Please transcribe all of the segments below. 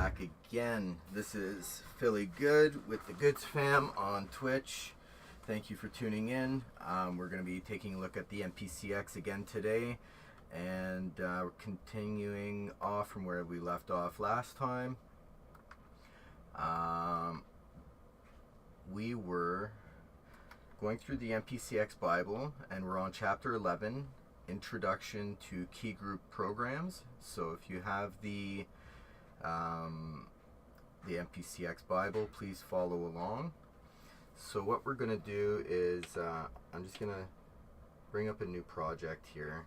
back again. This is Philly Good with the Goods Fam on Twitch. Thank you for tuning in. We're going to be taking a look at the MPC X again today, and we're continuing off from where we left off last time. We were going through the MPC X Bible, and we're on chapter 11, Introduction to Keygroup Programs. So if you have the MPC X Bible, please follow along. So what we're going to do is I'm just going to bring up a new project here.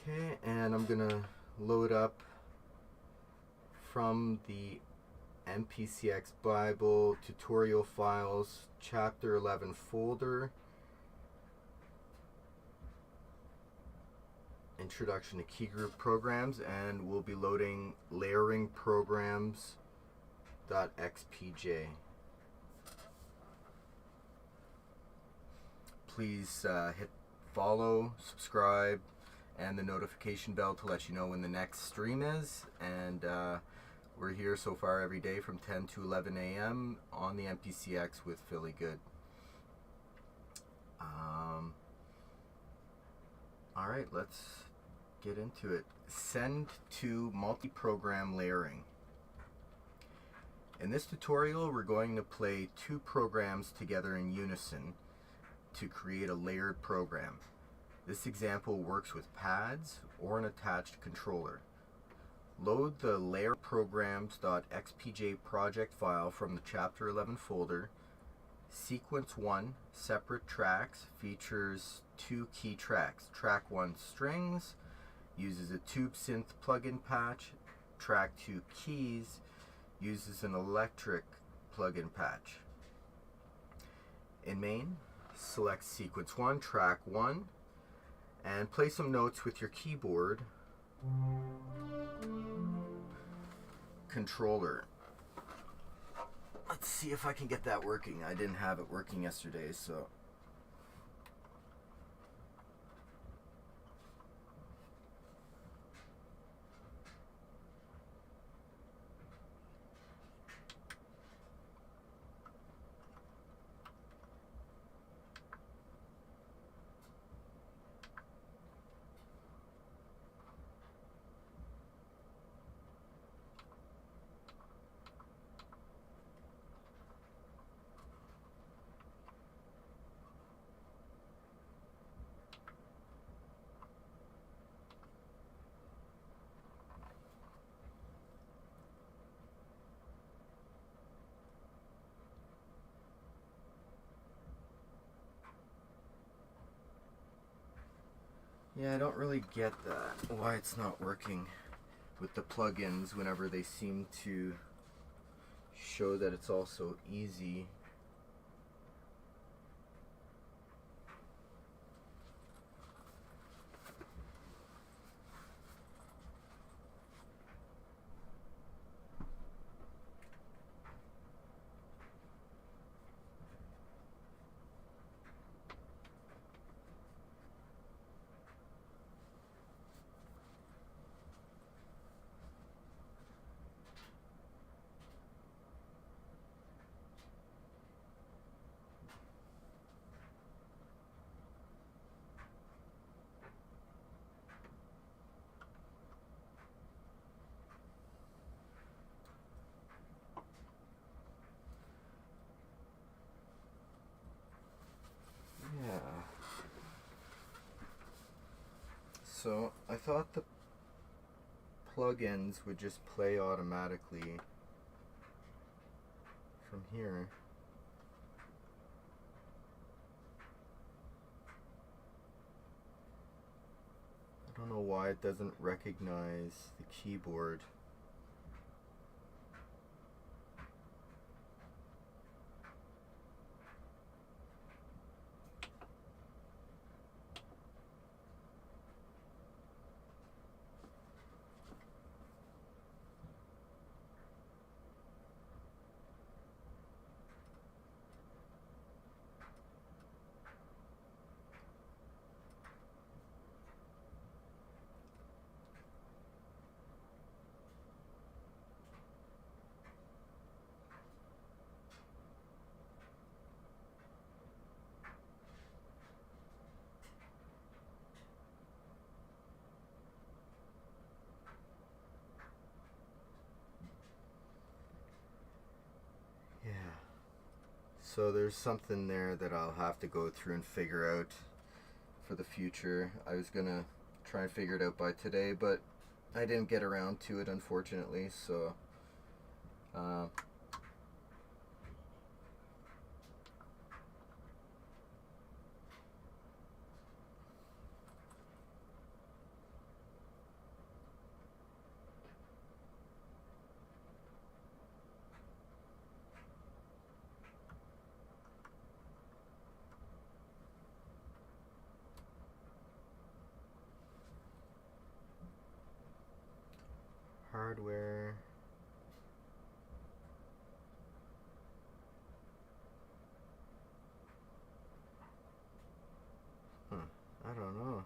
Okay, and I'm going to load up from the MPC X Bible tutorial files chapter 11 folder, Introduction to Keygroup Programs, and we'll be loading layering programs.xpj. Please hit follow, subscribe, and the notification bell to let you know when the next stream is. And we're here so far every day from 10 to 11 a.m. on the MPC X with Philly Good. Alright, let's get into it. Send to multi-program layering. In this tutorial, we're going to play two programs together in unison to create a layered program. This example works with pads or an attached controller. Load the layer programs.xpj project file from the chapter 11 folder. Sequence 1, separate tracks, features two key tracks. Track 1, strings, uses a tube synth plugin patch. Track 2, keys, uses an electric plugin patch. In main, select sequence 1, track 1, and play some notes with your keyboard controller. Let's see if I can get that working. I didn't have it working yesterday, so yeah, I don't really get that, why it's not working with the plugins whenever they seem to show that it's also easy. So I thought the plugins would just play automatically from here. I don't know why it doesn't recognize the keyboard. So there's something there that I'll have to go through and figure out for the future. I was gonna try and figure it out by today, but I didn't get around to it, unfortunately. So hardware. I don't know.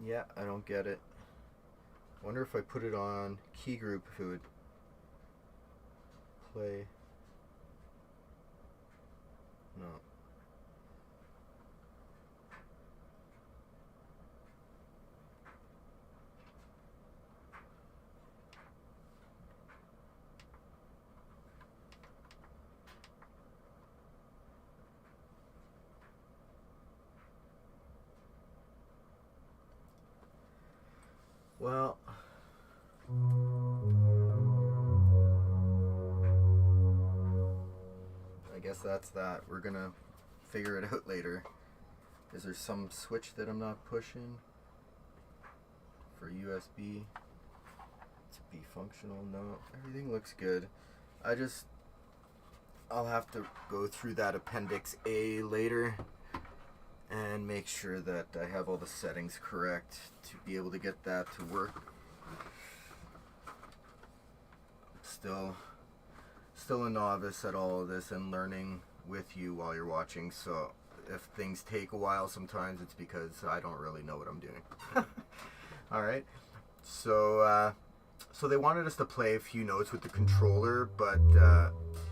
Yeah, I don't get it. Wonder if I put it on keygroup if it would play. No. Well, I guess that's that. We're gonna figure it out later. Is there some switch that I'm not pushing for USB to be functional? No, everything looks good. I'll have to go through that Appendix A later and make sure that I have all the settings correct to be able to get that to work. Still a novice at all of this and learning with you while you're watching, so if things take a while sometimes it's because I don't really know what I'm doing. Alright, so they wanted us to play a few notes with the controller, but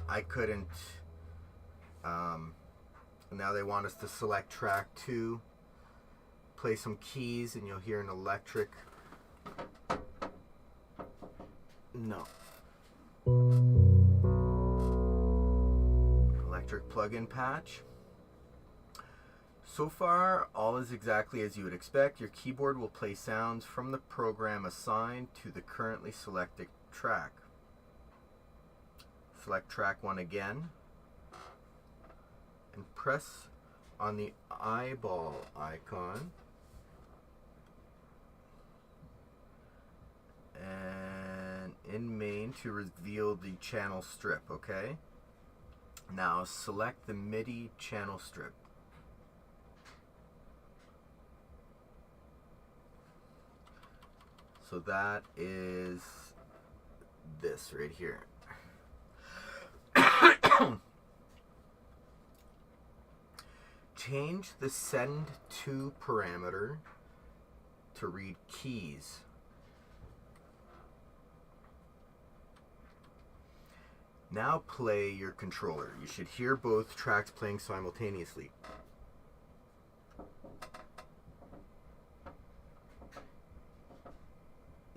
I couldn't. Now they want us to select track 2, play some keys, and you'll hear an electric. No. Electric plug-in patch. So far, all is exactly as you would expect. Your keyboard will play sounds from the program assigned to the currently selected track. Select track 1 again and press on the eyeball icon and in main to reveal the channel strip. Okay, now select the MIDI channel strip. So that is this right here. Change the send to parameter to read keys. Now play your controller. You should hear both tracks playing simultaneously.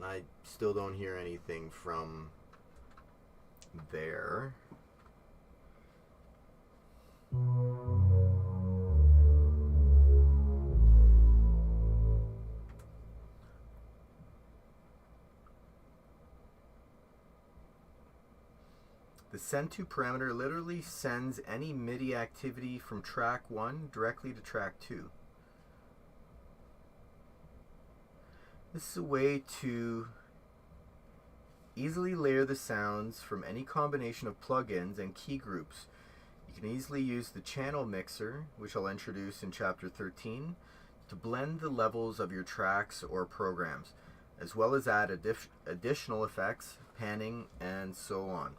I still don't hear anything from there. The send to parameter literally sends any MIDI activity from track 1 directly to track 2. This is a way to easily layer the sounds from any combination of plugins and key groups. You You can easily use the channel mixer, which I'll introduce in chapter 13, to blend the levels of your tracks or programs, as well as add additional effects, panning, and so on.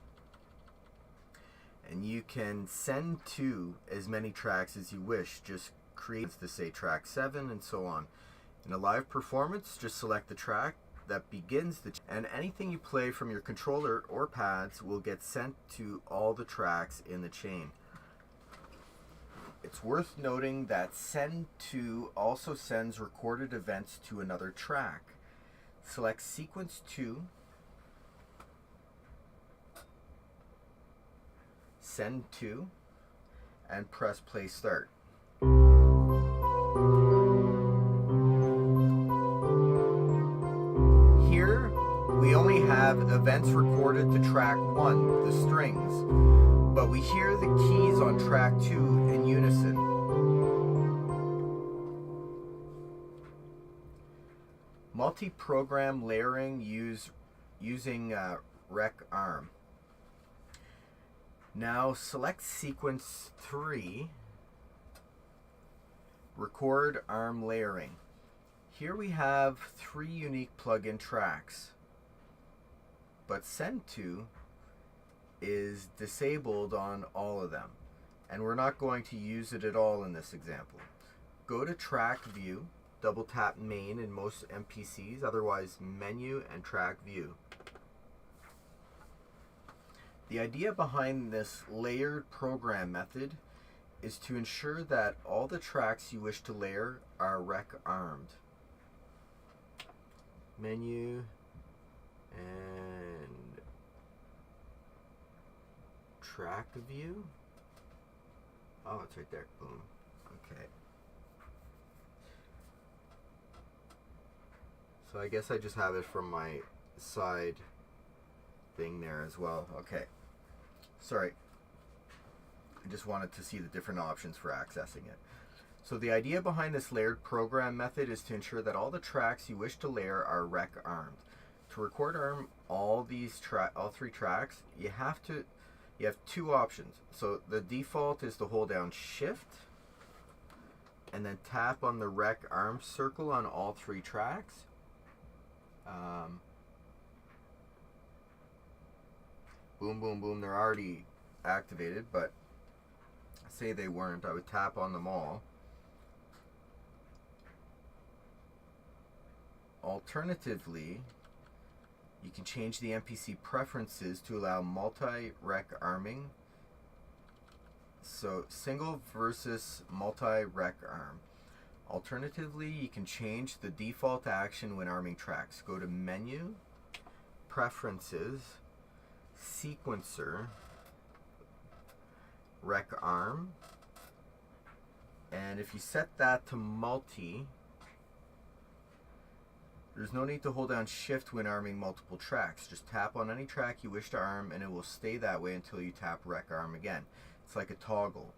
And you can send to as many tracks as you wish. Just create to say track 7 and so on. In a live performance, just select the track that begins and anything you play from your controller or pads will get sent to all the tracks in the chain. It's worth noting that send to also sends recorded events to another track. Select sequence 2, send to, and press play start. Here we only have events recorded to track 1, the strings, but we hear the keys on track 2 in unison. Multi-program layering using rec arm. Now select sequence 3, record arm layering. Here we have 3 unique plug-in tracks, but send to is disabled on all of them, and we're not going to use it at all in this example. Go to track view, double tap main in most MPCs, otherwise menu and track view. The idea behind this layered program method is to ensure that all the tracks you wish to layer are rec armed. Menu and track view. Oh, it's right there. Boom. Okay. So I guess I just have it from my side thing there as well. Okay. Sorry. I just wanted to see the different options for accessing it. So the idea behind this layered program method is to ensure that all the tracks you wish to layer are rec armed. To record arm all 3 tracks, you have 2 options. So the default is to hold down Shift and then tap on the rec arm circle on all 3 tracks. Boom, boom, boom. They're already activated, but say they weren't, I would tap on them all. Alternatively, you can change the MPC preferences to allow multi-rec arming. So single versus multi-rec arm. Alternatively, you can change the default action when arming tracks. Go to Menu, Preferences, Sequencer, Rec Arm, and if you set that to multi, there's no need to hold down Shift when arming multiple tracks. Just tap on any track you wish to arm and it will stay that way until you tap Rec Arm again. It's like a toggle.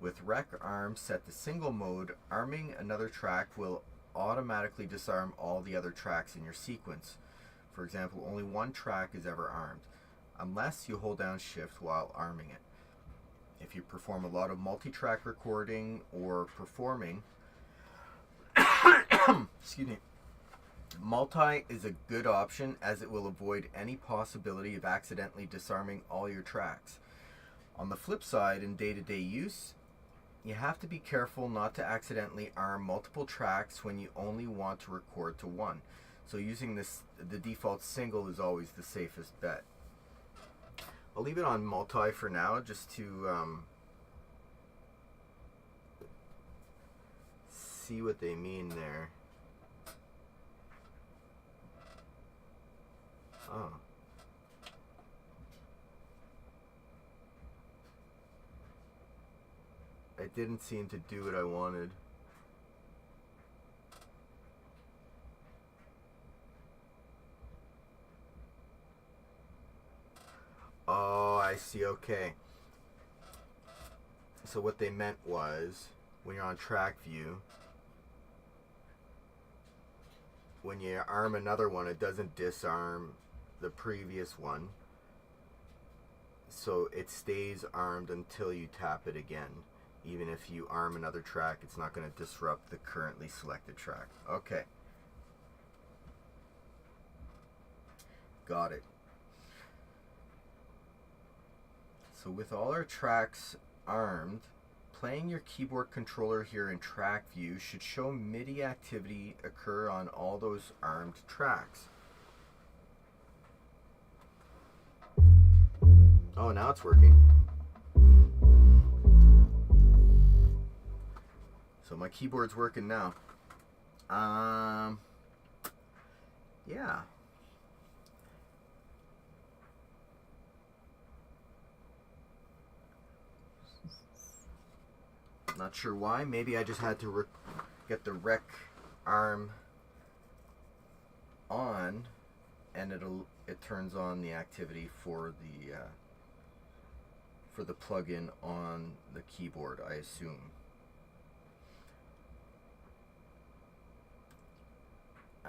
With Rec Arm set to single mode, arming another track will automatically disarm all the other tracks in your sequence. For example, only 1 track is ever armed, unless you hold down Shift while arming it. If you perform a lot of multi-track recording or performing, excuse me, multi is a good option as it will avoid any possibility of accidentally disarming all your tracks. On the flip side, in day-to-day use, you have to be careful not to accidentally arm multiple tracks when you only want to record to 1. So using the default single is always the safest bet. I'll leave it on multi for now just to see what they mean there. Oh. It didn't seem to do what I wanted. Oh, I see. Okay. So what they meant was, when you're on track view, when you arm another one, it doesn't disarm the previous one. so it stays armed until you tap it again. Even if you arm another track, it's not going to disrupt the currently selected track. Okay. Got it. So with all our tracks armed, playing your keyboard controller here in track view should show MIDI activity occur on all those armed tracks. Oh, now it's working. So my keyboard's working now. Yeah. Not sure why. Maybe I just had to get the rec arm on, and it turns on the activity for the plugin on the keyboard, I assume.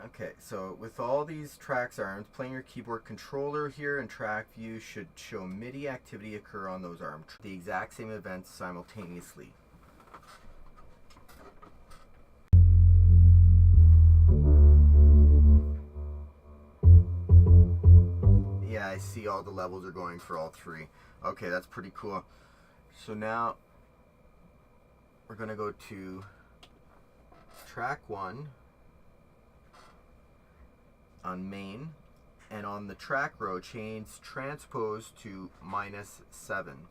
Okay, so with all these tracks armed, playing your keyboard controller here in track view should show MIDI activity occur on those armed the exact same events simultaneously. Yeah, I see all the levels are going for all three. Okay, that's pretty cool. So now we're going to go to track 1 on main, and on the track row change transpose to -7.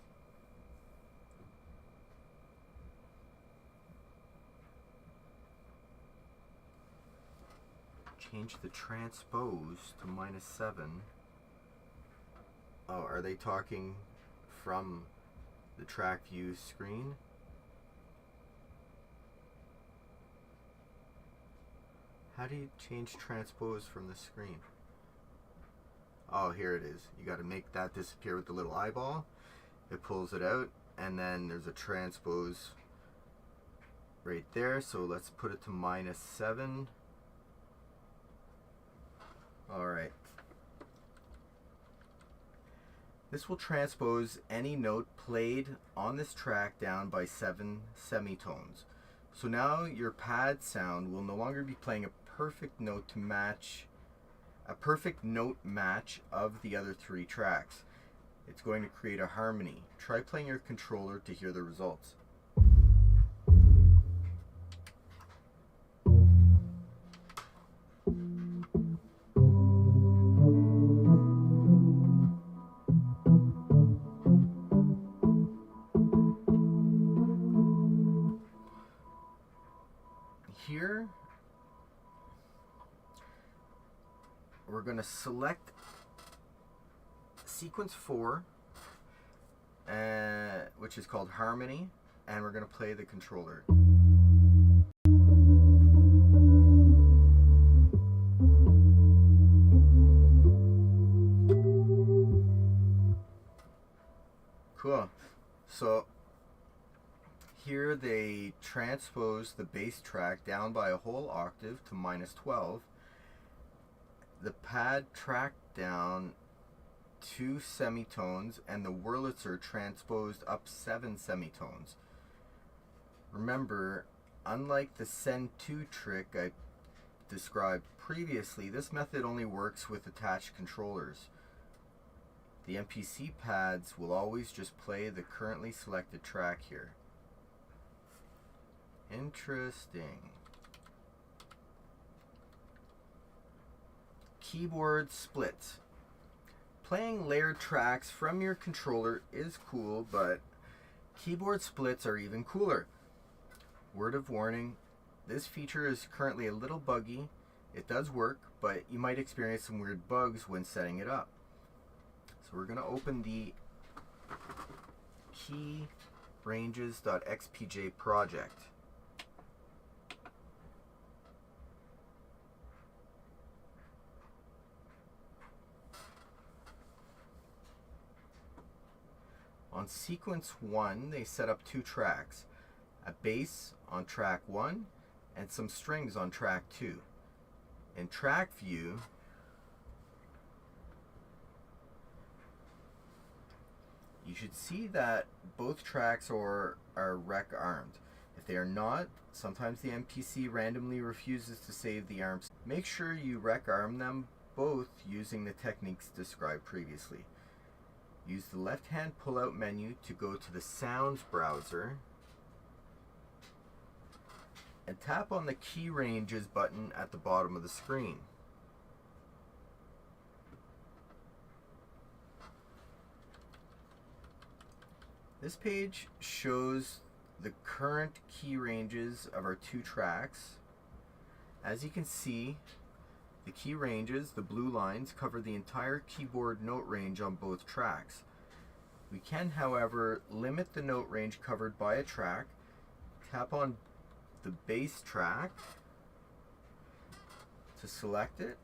Change the transpose to -7. Oh, are they talking from the track view screen? How do you change transpose from the screen? Oh, here it is. You got to make that disappear with the little eyeball. It pulls it out, and then there's a transpose right there. So let's put it to -7. All right. This will transpose any note played on this track down by 7 semitones. So now your pad sound will no longer be playing a perfect note to match a perfect note match of the other 3 tracks. It's going to create a harmony. Try playing your controller to hear the results. Here we're going to select sequence 4, which is called harmony, and we're going to play the controller. Cool. So here they transpose the bass track down by a whole octave to -12. The pad track down 2 semitones, and the Wurlitzer transposed up 7 semitones. Remember, unlike the send to trick I described previously, this method only works with attached controllers. The MPC pads will always just play the currently selected track here. Interesting. Keyboard splits. Playing layered tracks from your controller is cool, but keyboard splits are even cooler. Word of warning, this feature is currently a little buggy. It does work, but you might experience some weird bugs when setting it up. So we're going to open the keyranges.xpj project. On sequence 1, they set up 2 tracks, a bass on track 1 and some strings on track 2. In track view, You should see that both tracks are rec armed. If they are not, sometimes the MPC randomly refuses to save the arms. Make sure you rec arm them both using the techniques described previously. Use the left-hand pull-out menu to go to the Sounds browser and tap on the Key Ranges button at the bottom of the screen. This page shows the current key ranges of our two tracks. As you can see, the key ranges, the blue lines, cover the entire keyboard note range on both tracks. We can, however, limit the note range covered by a track. Tap on the bass track to select it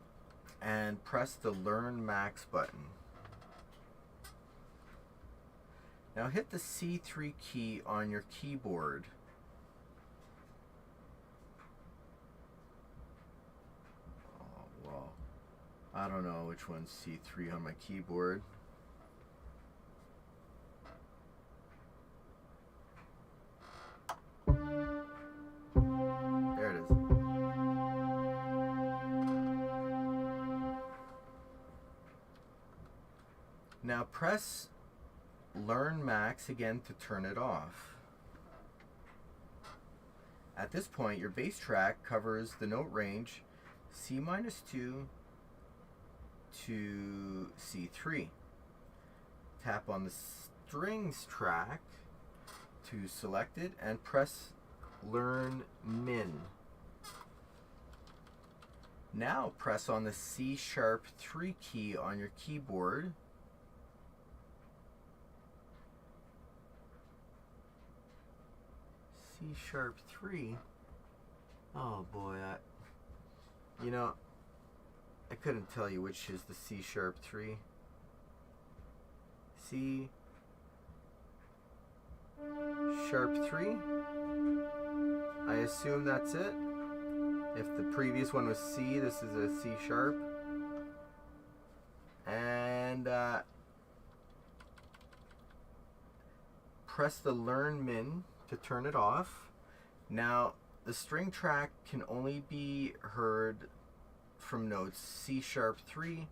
and press the Learn Max button. Now hit the C3 key on your keyboard. Oh, well, I don't know which one's C3 on my keyboard. There it is. Now press Learn Max again to turn it off. At this point, your bass track covers the note range C-2 to C3. Tap on the strings track to select it and press Learn Min. Now press on the C#3 key on your keyboard C#3. Oh boy, I couldn't tell you which is the C#3. C#3. I assume that's it. If the previous one was C, this is a C sharp. And press the Learn Min to turn it off. Now, the string track can only be heard from notes C#3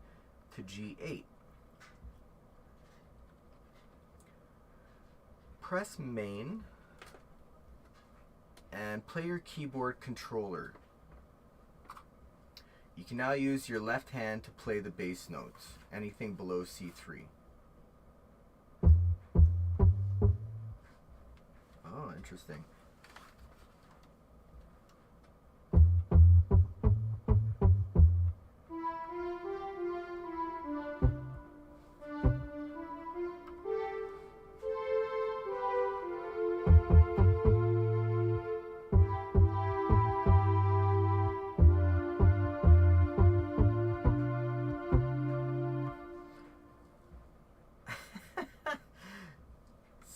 to G8. Press Main and play your keyboard controller. You can now use your left hand to play the bass notes, anything below C3. Oh, interesting.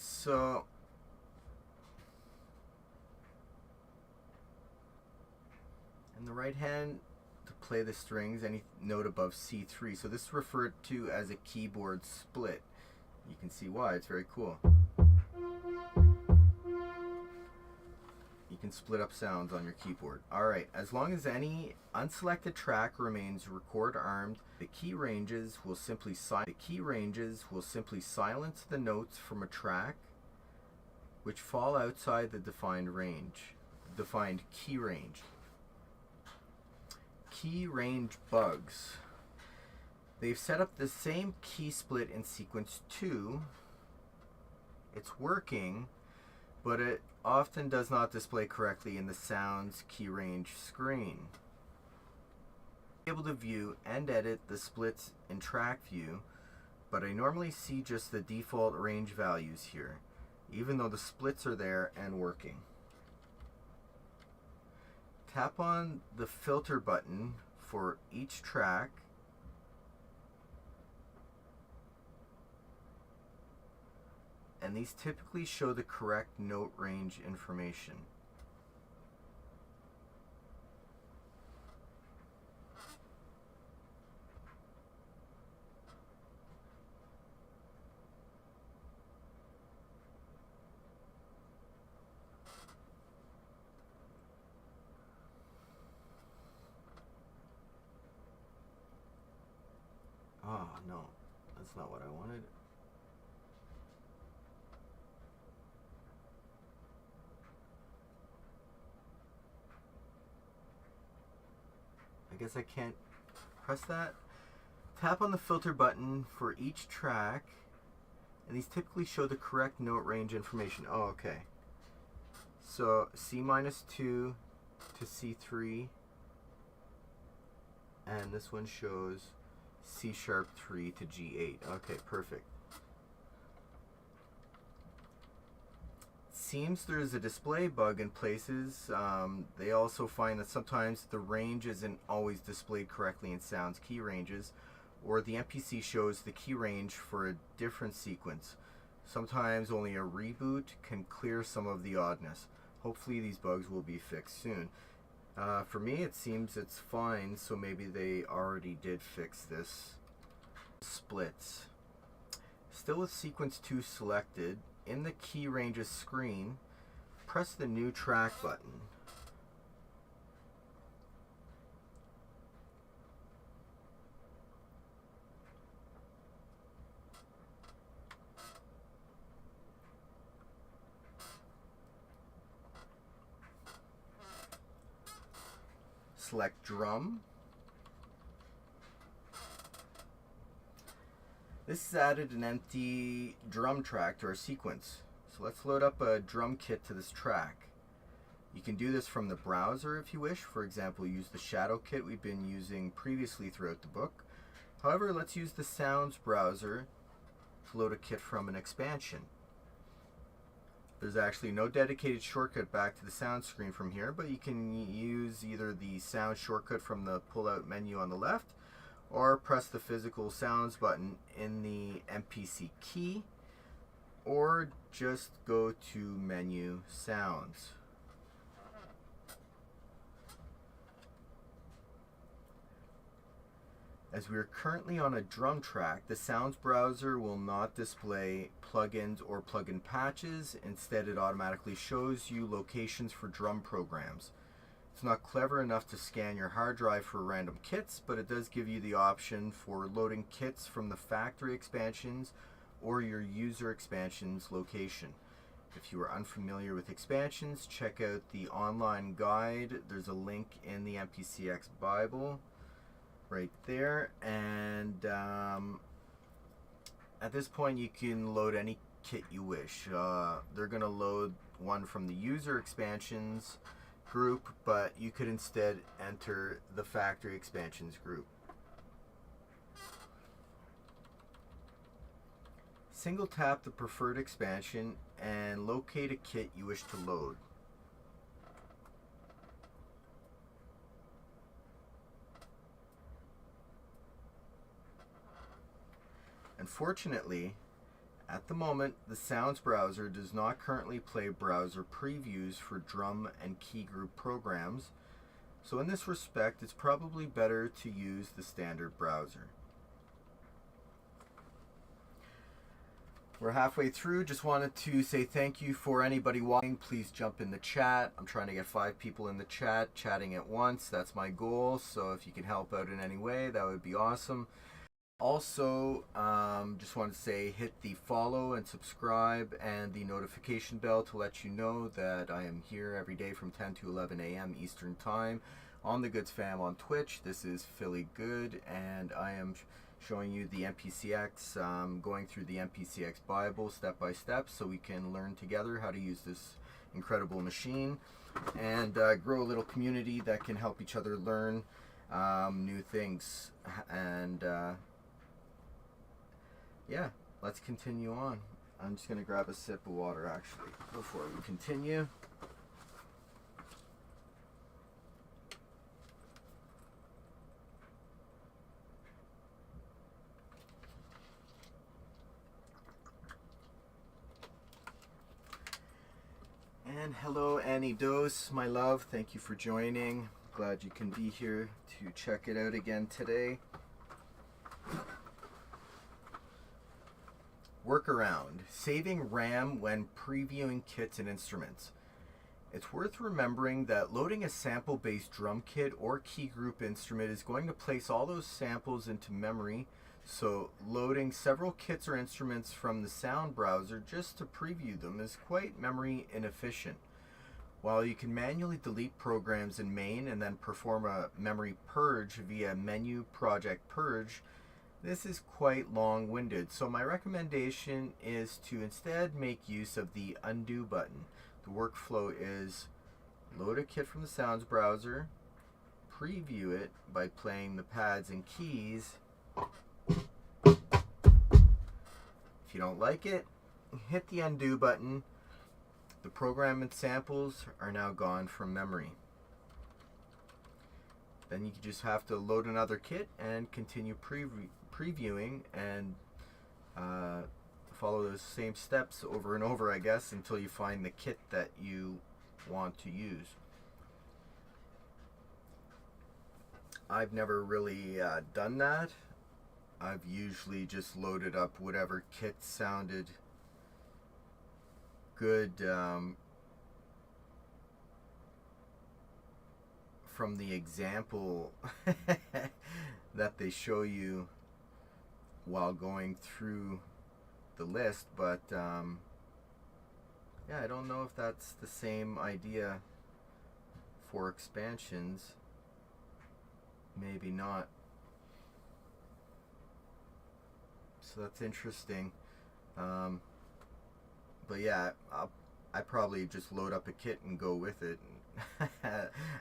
So, in the right hand, to play the strings, any note above C3. So this is referred to as a keyboard split. You can see why, it's very cool. You can split up sounds on your keyboard. Alright, as long as any unselected track remains record armed, the key ranges will simply silence the notes from a track which fall outside the defined key range. Key range bugs. They've set up the same key split in sequence 2. It's working, but it often does not display correctly in the sounds key range screen. Able to view and edit the splits in track view, but I normally see just the default range values here, even though the splits are there and working. Tap on the filter button for each track and these typically show the correct note range information. No, that's not what I wanted. I guess I can't press that. Tap on the filter button for each track, and these typically show the correct note range information. Oh, okay. So C-2 to C3, and this one shows C#3 to G8. Okay, perfect. Seems there's a display bug in places. They also find that sometimes the range isn't always displayed correctly in sounds key ranges, or the MPC shows the key range for a different sequence. Sometimes only a reboot can clear some of the oddness. Hopefully these bugs will be fixed soon. For me it seems it's fine, so maybe they already did fix this. Splits. Still with sequence 2 selected, in the key ranges screen, press the new track button. Select drum. This has added an empty drum track to our sequence. So let's load up a drum kit to this track. You can do this from the browser if you wish. For example, use the shadow kit we've been using previously throughout the book. However, let's use the sounds browser to load a kit from an expansion. There's actually no dedicated shortcut back to the sound screen from here, but you can use either the sound shortcut from the pull-out menu on the left, or press the physical sounds button in the MPC key, or just go to menu sounds. As we are currently on a drum track, the sounds browser will not display plugins or plugin patches. Instead, it automatically shows you locations for drum programs. It's not clever enough to scan your hard drive for random kits, but it does give you the option for loading kits from the factory expansions or your user expansions location. If you are unfamiliar with expansions, check out the online guide. There's a link in the MPC X Bible right there, and at this point you can load any kit you wish. They're going to load one from the user expansions group, but you could instead enter the factory expansions group. Single tap the preferred expansion and locate a kit you wish to load. Unfortunately, at the moment, the Sounds browser does not currently play browser previews for drum and key group programs, so in this respect, it's probably better to use the standard browser. We're halfway through. Just wanted to say thank you for anybody watching. Please jump in the chat. I'm trying to get 5 people in the chat chatting at once. That's my goal, so if you can help out in any way, that would be awesome. Also, just want to say hit the follow and subscribe and the notification bell to let you know that I am here every day from 10 to 11 a.m. Eastern Time on the Goods Fam on Twitch. This is Philly Good, and I am showing you the MPC X, going through the MPC X Bible step by step so we can learn together how to use this incredible machine and grow a little community that can help each other learn new things. And yeah, let's continue on. I'm just going to grab a sip of water actually before we continue. And hello Annie Dose, my love, thank you for joining. Glad you can be here to check it out again today. Workaround: saving RAM when previewing kits and instruments. It's worth remembering that loading a sample-based drum kit or key group instrument is going to place all those samples into memory, So loading several kits or instruments from the sound browser just to preview them is quite memory inefficient. While you can manually delete programs in main and then perform a memory purge via menu project purge, this is quite long-winded. So my recommendation is to instead make use of the undo button. The workflow is load a kit from the sounds browser, preview it by playing the pads and keys. If you don't like it, hit the undo button. The program and samples are now gone from memory. Then you just have to load another kit and continue previewing and follow those same steps over and over, I guess, until you find the kit that you want to use. I've never really done that. I've usually just loaded up whatever kit sounded good from the example that they show you while going through the list, but yeah, I don't know if that's the same idea for expansions. Maybe not. So that's interesting. But yeah, I probably just load up a kit and go with it.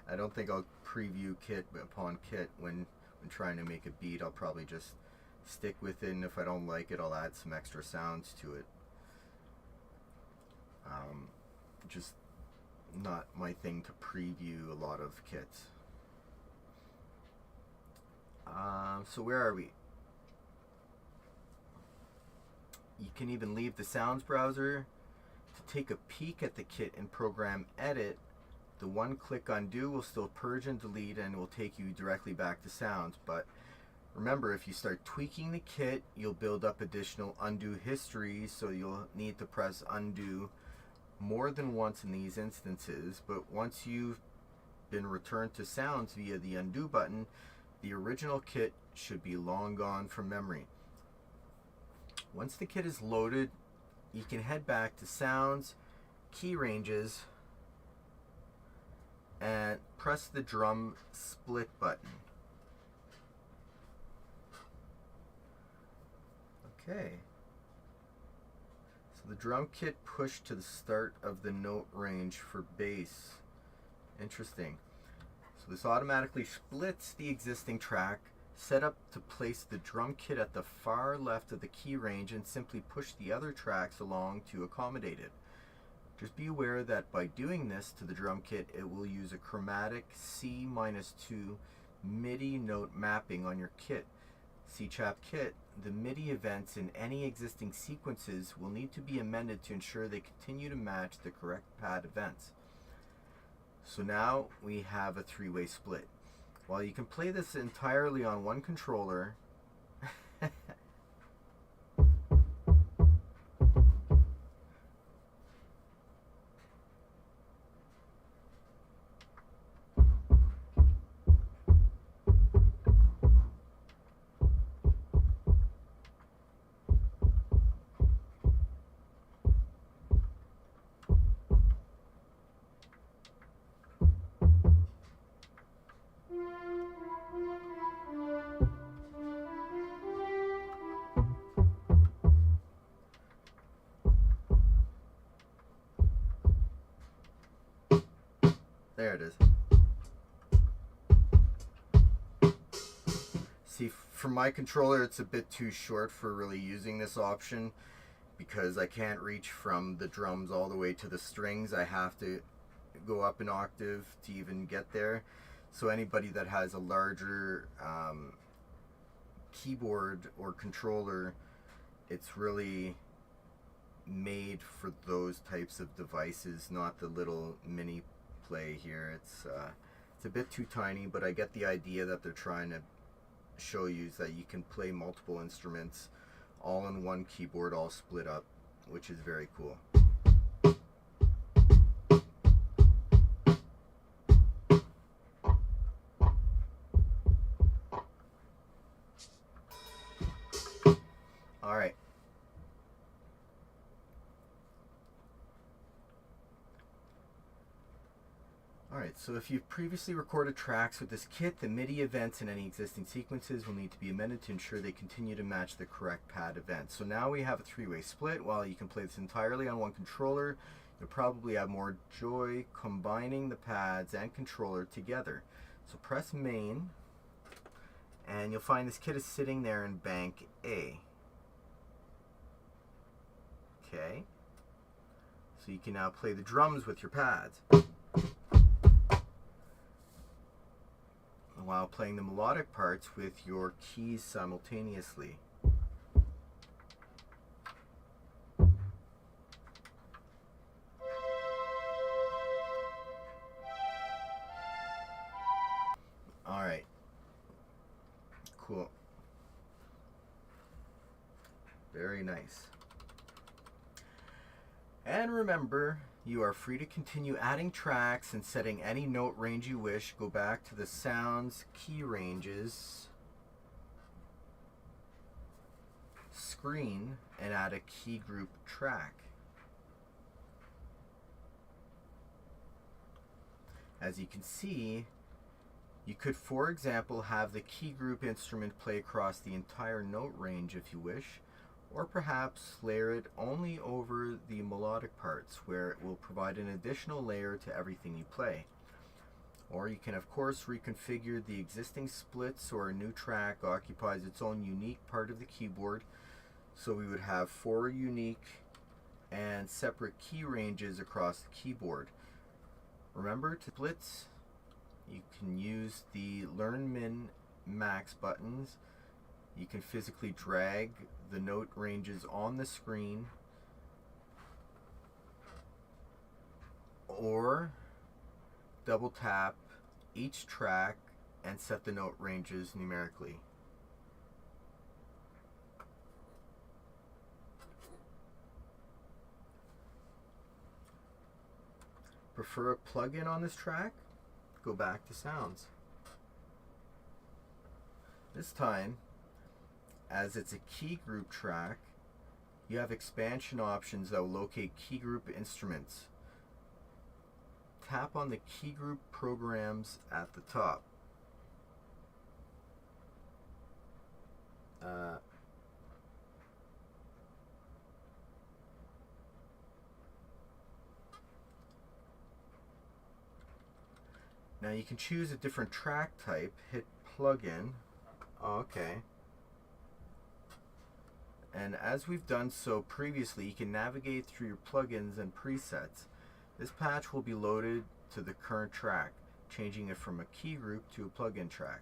I don't think I'll preview kit upon kit when trying to make a beat. I'll probably just stick with it, and if I don't like it, I'll add some extra sounds to it. Just not my thing to preview a lot of kits. So where are we? You can even leave the sounds browser to take a peek at the kit and program edit. The one-click undo will still purge and delete and will take you directly back to sounds. But remember, if you start tweaking the kit, you'll build up additional undo history, so you'll need to press undo more than once in these instances. But once you've been returned to sounds via the undo button, the original kit should be long gone from memory. Once the kit is loaded, you can head back to sounds, key ranges, and press the drum split button. Okay. So the drum kit pushed to the start of the note range for bass. Interesting. So this automatically splits the existing track. Set up to place the drum kit at the far left of the key range and simply push the other tracks along to accommodate it. Just be aware that by doing this to the drum kit, it will use a chromatic C-2 MIDI note mapping on your kit. C-Chap kit, the MIDI events in any existing sequences will need to be amended to ensure they continue to match the correct pad events. So now we have a three-way split. While you can play this entirely on one controller, there it is. See, for my controller, it's a bit too short for really using this option because I can't reach from the drums all the way to the strings. I have to go up an octave to even get there. So anybody that has a larger keyboard or controller, it's really made for those types of devices, not the little mini play here. It's a bit too tiny, but I get the idea that they're trying to show you is that you can play multiple instruments all in one keyboard, all split up, which is very cool. Alright, so if you've previously recorded tracks with this kit, the MIDI events in any existing sequences will need to be amended to ensure they continue to match the correct pad event. So now we have a three-way split. While you can play this entirely on one controller, you'll probably have more joy combining the pads and controller together. So press main, and you'll find this kit is sitting there in bank A. Okay, so you can now play the drums with your pads, while playing the melodic parts with your keys simultaneously. Alright, cool. Very nice. And remember, you are free to continue adding tracks and setting any note range you wish. Go back to the sounds, key ranges screen and add a key group track. As you can see, you could, for example, have the key group instrument play across the entire note range if you wish, or perhaps layer it only over the melodic parts, where it will provide an additional layer to everything you play. Or you can, of course, reconfigure the existing split so a new track occupies its own unique part of the keyboard. So we would have 4 unique and separate key ranges across the keyboard. Remember, to splits, you can use the Learn Min Max buttons. You can physically drag the note ranges on the screen, or double tap each track and set the note ranges numerically. Prefer a plugin on this track? Go back to sounds. This time, as it's a key group track, you have expansion options that will locate key group instruments. Tap on the key group programs at the top. Now you can choose a different track type, hit plugin. Okay. And as we've done so previously, you can navigate through your plugins and presets. This patch will be loaded to the current track, changing it from a key group to a plugin track.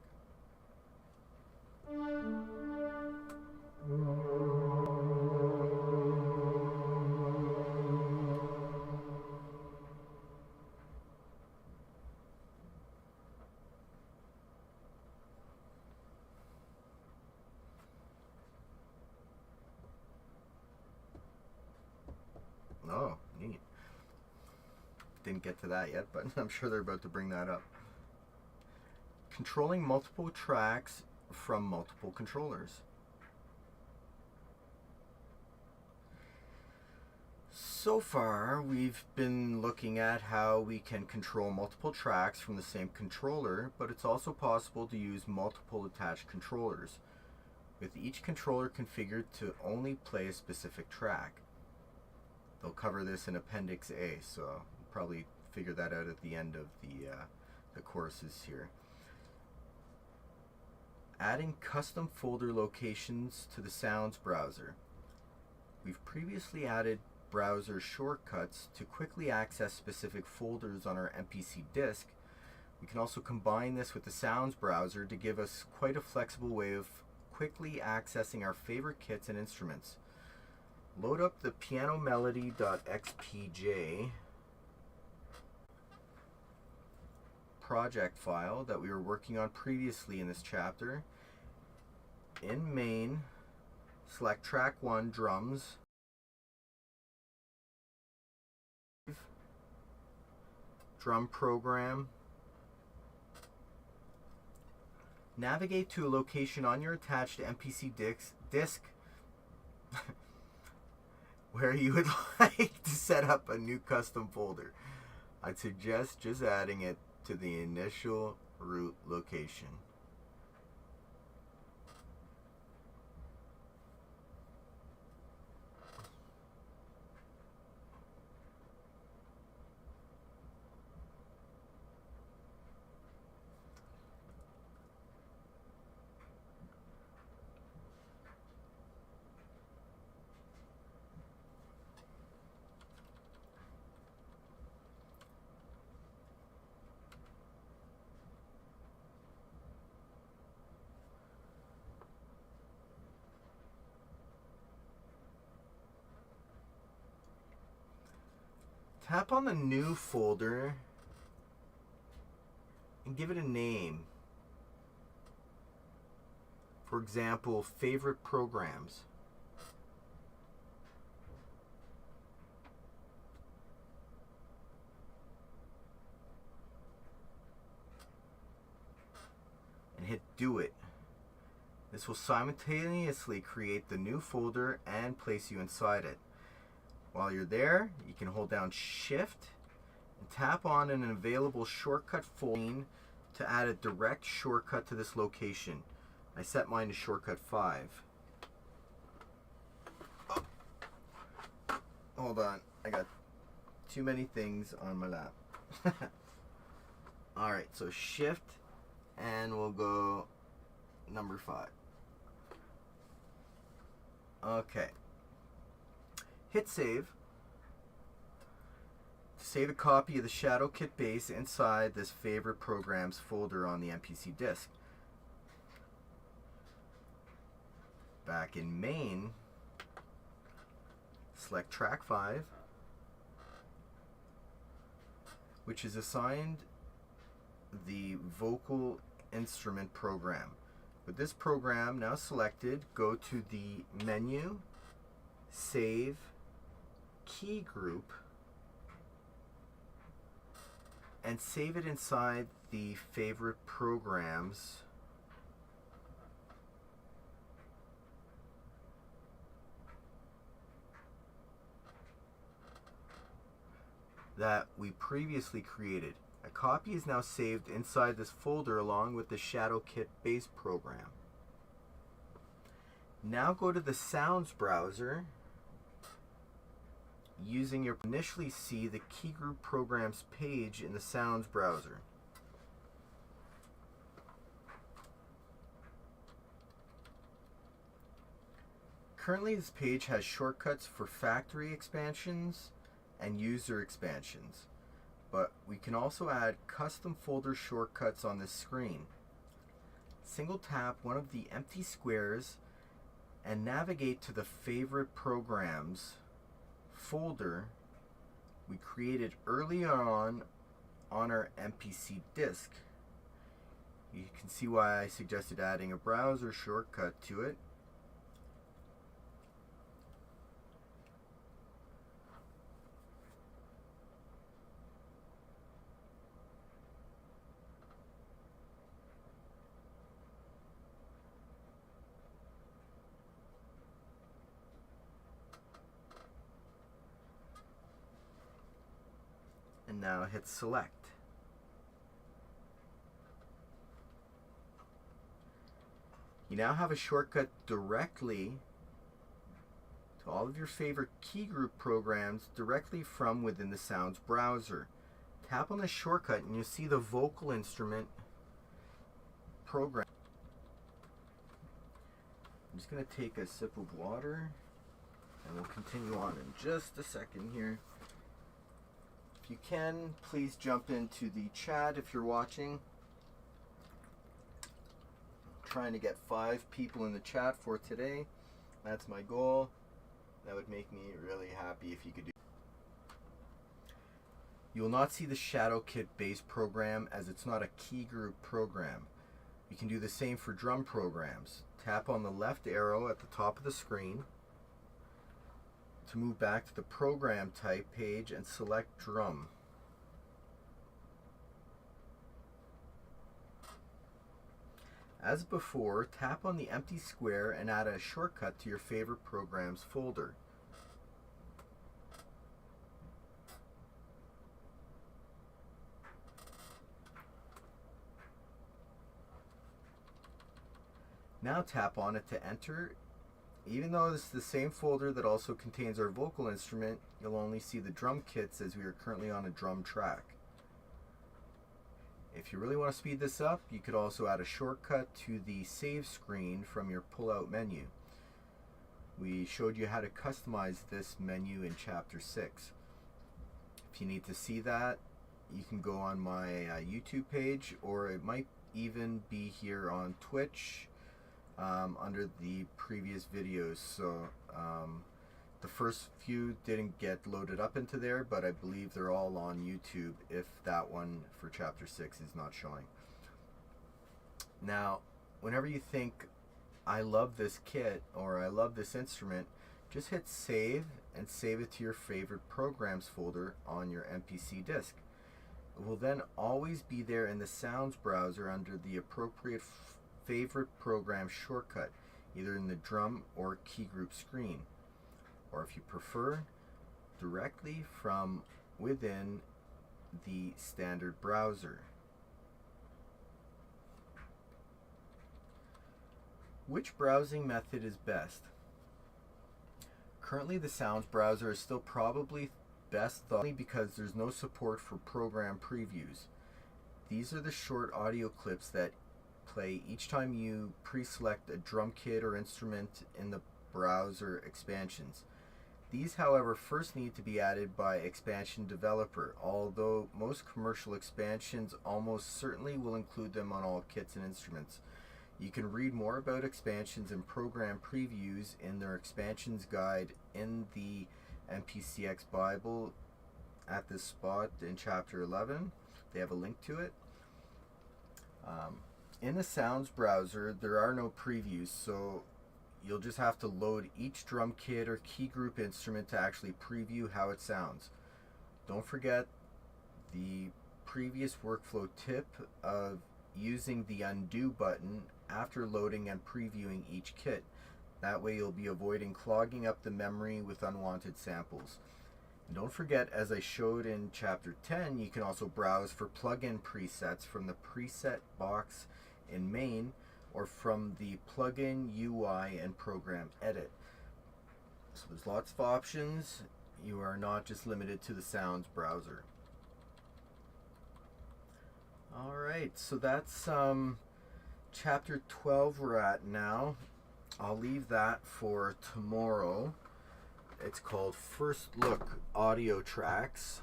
Oh, neat. Didn't get to that yet, but I'm sure they're about to bring that up. Controlling multiple tracks from multiple controllers. So far, we've been looking at how we can control multiple tracks from the same controller, but it's also possible to use multiple attached controllers, with each controller configured to only play a specific track. They'll cover this in Appendix A, so I'll probably figure that out at the end of the courses here. Adding custom folder locations to the Sounds browser. We've previously added browser shortcuts to quickly access specific folders on our MPC disk. We can also combine this with the Sounds browser to give us quite a flexible way of quickly accessing our favorite kits and instruments. Load up the pianomelody.xpj project file that we were working on previously in this chapter. In main, select track 1, drums, drum program. Navigate to a location on your attached MPC disk where you would like to set up a new custom folder. I'd suggest just adding it to the initial root location. Tap on the new folder and give it a name. For example, favorite programs. And hit do it. This will simultaneously create the new folder and place you inside it. While you're there, you can hold down Shift and tap on an available shortcut folder to add a direct shortcut to this location. I set mine to shortcut 5. Oh. Hold on, I got too many things on my lap. Alright, so Shift and we'll go number 5. Okay. Hit save. Save a copy of the Shadow Kit base inside this favorite programs folder on the MPC disk. Back in main, select track 5, which is assigned the vocal instrument program. With this program now selected, go to the menu, save, key group, and save it inside the favorite programs that we previously created. A copy is now saved inside this folder along with the Shadow Kit base program. Now go to the Sounds browser. Using your initially see the keygroup programs page in the Sounds browser. Currently this page has shortcuts for factory expansions and user expansions, but we can also add custom folder shortcuts on this screen. Single tap one of the empty squares and navigate to the favorite programs folder we created early on our MPC disk. You can see why I suggested adding a browser shortcut to it. And now hit select. You now have a shortcut directly to all of your favorite key group programs directly from within the Sounds browser. Tap on the shortcut and you'll see the vocal instrument program. I'm just going to take a sip of water and we'll continue on in just a second here. If you can, please jump into the chat if you're watching. I'm trying to get 5 people in the chat for today. That's my goal. That would make me really happy if you could do. You will not see the Shadow Kit base program as it's not a key group program. You can do the same for drum programs. Tap on the left arrow at the top of the screen to move back to the program type page and select drum. As before, tap on the empty square and add a shortcut to your favorite programs folder. Now tap on it to enter. Even though this is the same folder that also contains our vocal instrument, you'll only see the drum kits as we are currently on a drum track. If you really want to speed this up, you could also add a shortcut to the save screen from your pull-out menu. We showed you how to customize this menu in Chapter 6. If you need to see that, you can go on my YouTube page, or it might even be here on Twitch under the previous videos. So the first few didn't get loaded up into there, but I believe they're all on YouTube if that one for Chapter 6 is not showing. Now, whenever you think, I love this kit or I love this instrument, just hit save and save it to your favorite programs folder on your MPC disk. It will then always be there in the sounds browser under the appropriate favorite program shortcut, either in the drum or keygroup screen, or if you prefer, directly from within the standard browser. Which browsing method is best? Currently, the sounds browser is still probably best only because there's no support for program previews. These are the short audio clips that play each time you pre-select a drum kit or instrument in the browser expansions. These, however, first need to be added by expansion developer, although most commercial expansions almost certainly will include them on all kits and instruments. You can read more about expansions and program previews in their expansions guide in the MPC X Bible at this spot in Chapter 11. They have a link to it. In the sounds browser, there are no previews, so you'll just have to load each drum kit or key group instrument to actually preview how it sounds. Don't forget the previous workflow tip of using the undo button after loading and previewing each kit. That way you'll be avoiding clogging up the memory with unwanted samples. And don't forget, as I showed in Chapter 10, you can also browse for plugin presets from the preset box in main or from the plugin UI and program edit. So there's lots of options. You are not just limited to the sounds browser. Alright, so that's Chapter 12 we're at now. I'll leave that for tomorrow. It's called First Look Audio Tracks.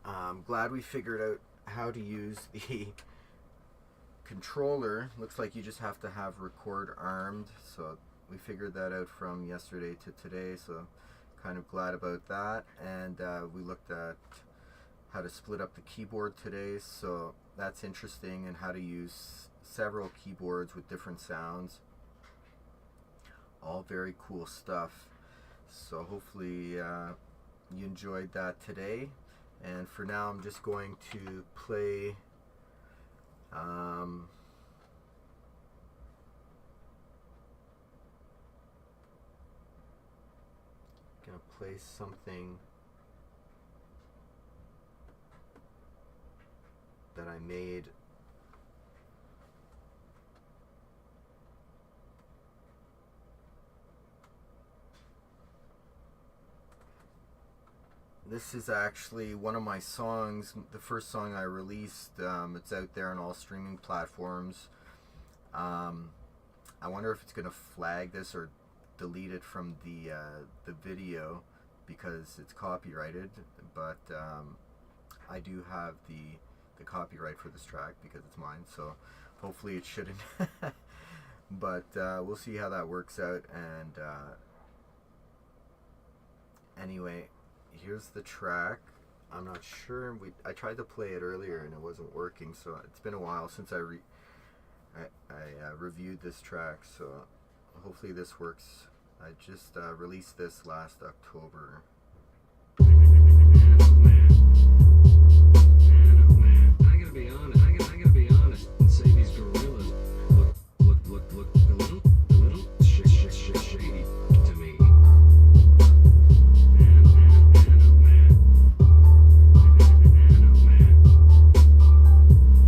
I'm glad we figured out how to use the controller. Looks like you just have to have record armed, so we figured that out from yesterday to today, so kind of glad about that. And we looked at how to split up the keyboard today, so that's interesting, and how to use several keyboards with different sounds. All very cool stuff. So hopefully you enjoyed that today. And for now, I'm just going to play something that I made This is actually one of my songs, the first song I released. It's out there on all streaming platforms. I wonder if it's going to flag this or delete it from the video because it's copyrighted, but I do have the copyright for this track because it's mine, so hopefully it shouldn't. But we'll see how that works out. And anyway, here's the track. I'm not sure. I tried to play it earlier and it wasn't working, so it's been a while since I reviewed this track, so hopefully this works. I just released this last October. I gotta be honest and say these gorillas look a little shady to me.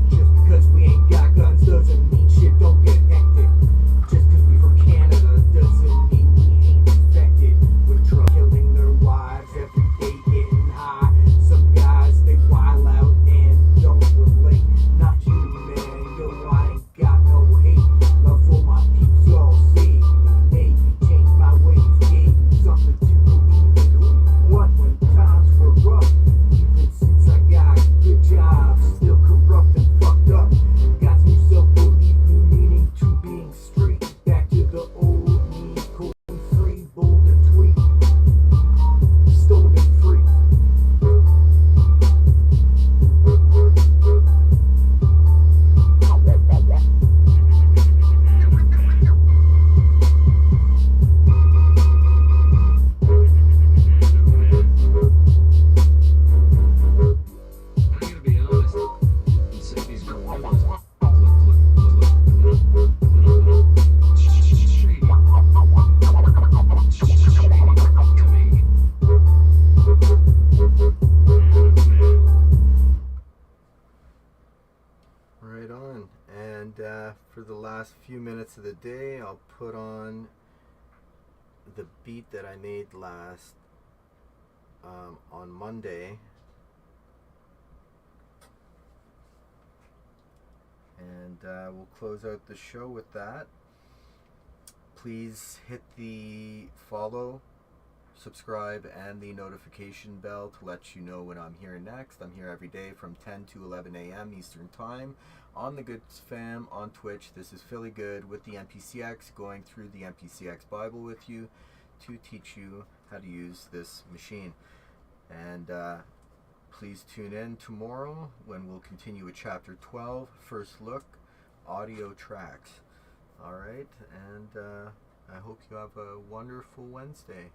Just because we ain't got guns doesn't mean shit don't get hectic. Just Right on. And for the last few minutes of the day, I'll put on the beat that I made last on Monday. And we'll close out the show with that. Please hit the follow, subscribe, and the notification bell to let you know when I'm here next. I'm here every day from 10 to 11 a.m. Eastern Time on the Good Fam on Twitch. This is Philly Good with the MPC X, going through the MPC X Bible with you to teach you how to use this machine. And please tune in tomorrow when we'll continue with Chapter 12, First Look, Audio Tracks. All right, and I hope you have a wonderful Wednesday.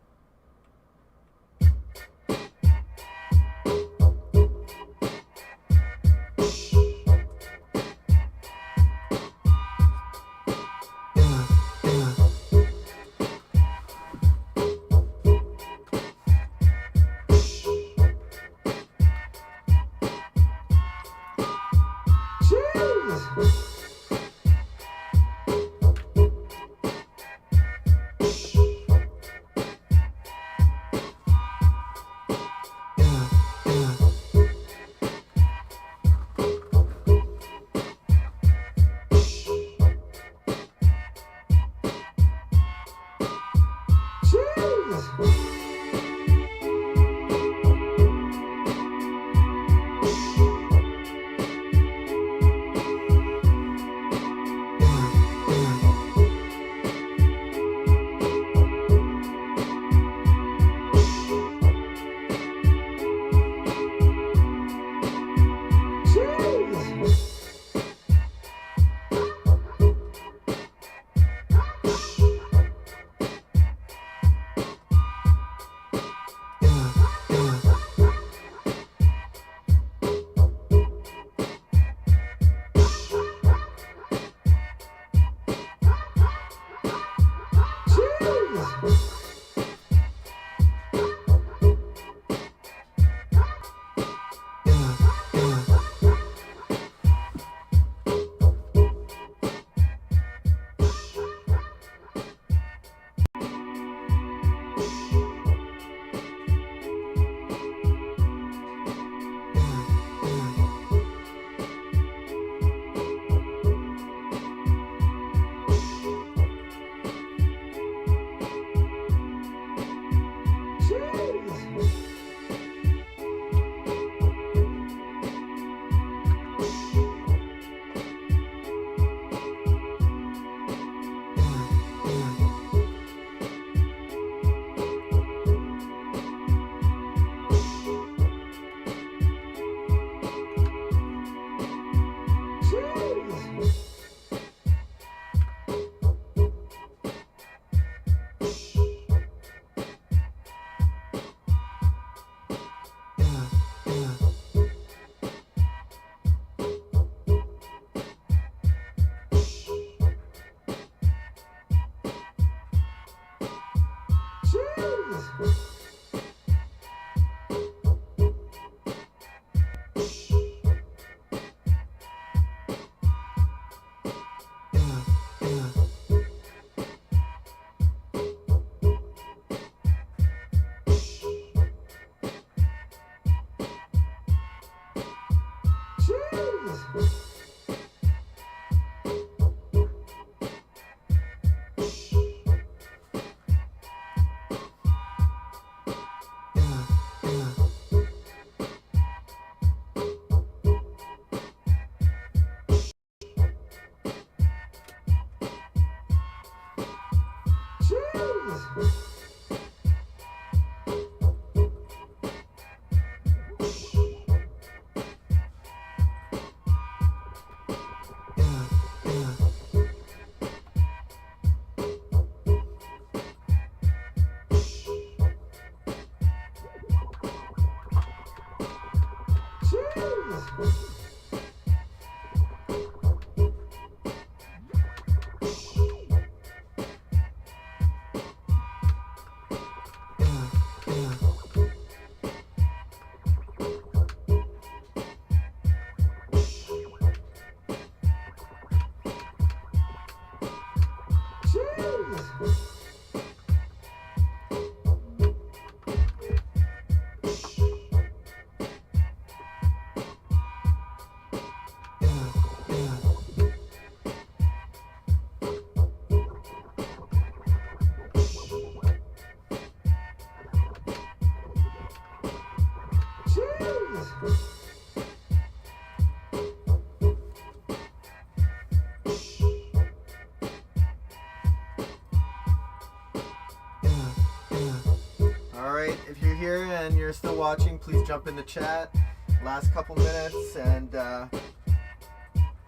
still watching, please jump in the chat. Last couple minutes, and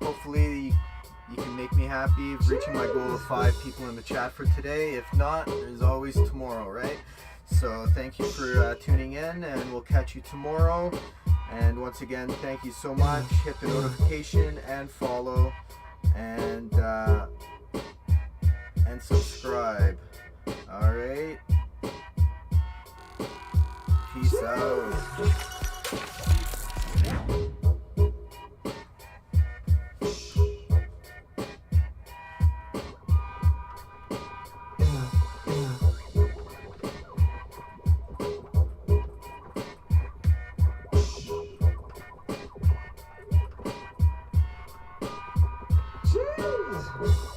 hopefully you can make me happy of reaching my goal of 5 people in the chat for today. If not, there's always tomorrow, right? So thank you for tuning in, and we'll catch you tomorrow. And once again, thank you so much. Hit the notification and follow, and subscribe. All right. Peace out. Jeez.